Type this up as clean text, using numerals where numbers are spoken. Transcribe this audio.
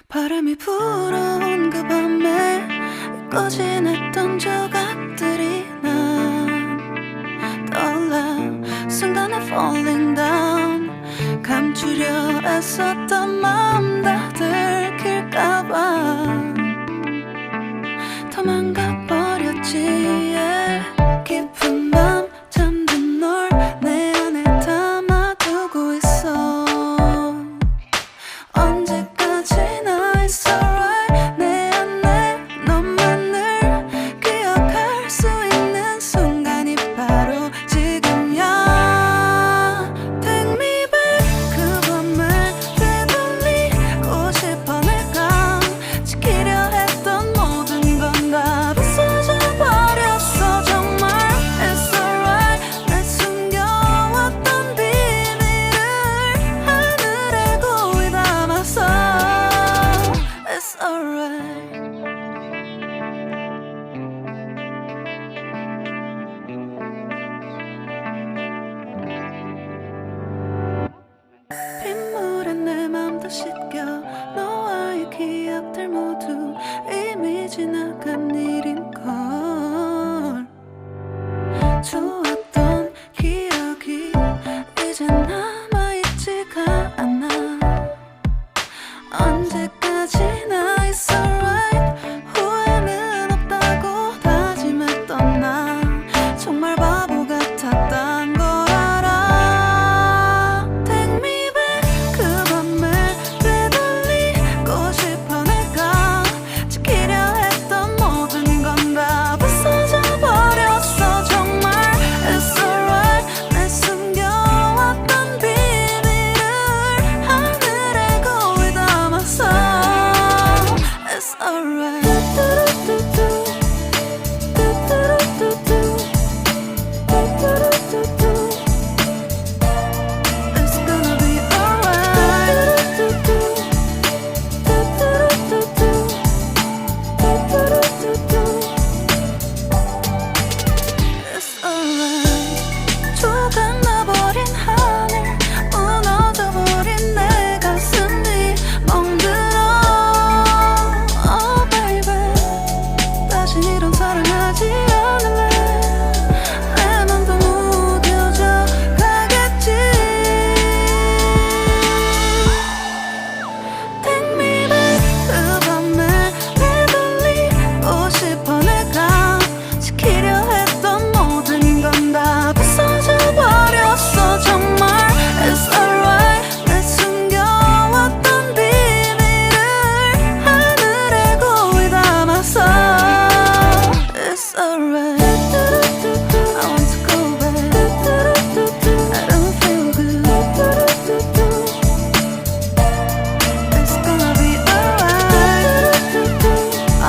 바람이 불어온 그 밤에 꺼진했던 조각들이 난 떠올라. 순간에 falling down. 감추려 애썼던 마음 다 들킬까봐 도망가버렸지. yeah. 깊은 밤 잠든 널 내 안에 담아두고 있어. 언제까지나 it's alright. 내 안에 너만을 기억할 수 있는 순간이 바로 지금이야. Take me back. 그 밤을 되돌리고 싶어. 내가 지키려 했던 모든 건 다 부서져 버렸어. 정말 it's alright. 내 숨겨왔던 비밀을 하늘에 고이 담아서 it's alright. 빗물에 내 맘도 씻겨. 너와의 기억들 모두 이미 지나간 일인걸. 좋았던 기억이 이제 남아있지가 않아. 언제까지나 it's alright. 후회는 없다고 다짐했던 나 정말 바보 같았단 걸 알아. Take me back. 그 밤을 되돌리고 싶어. 내가 지키려 했던 모든 건 다 부서져 버렸어. 정말 it's alright. 내 숨겨왔던 비밀을 하늘에 고이 담아서 it's alright. It's gonna be alright. It's alright. 조각나버린 하늘, 무너져버린 내 가슴이 멍들어. Oh baby, 다신 이런 사랑하지 않을래. 내 맘도 무뎌져 가겠지. Take me back. 그 밤에 되돌리고 싶어. 내가 지키려 했던 모든 건 다 부서져 버렸어. 정말 it's alright. 내 숨겨왔던 비밀을 하늘에 고이 담아서 it's alright.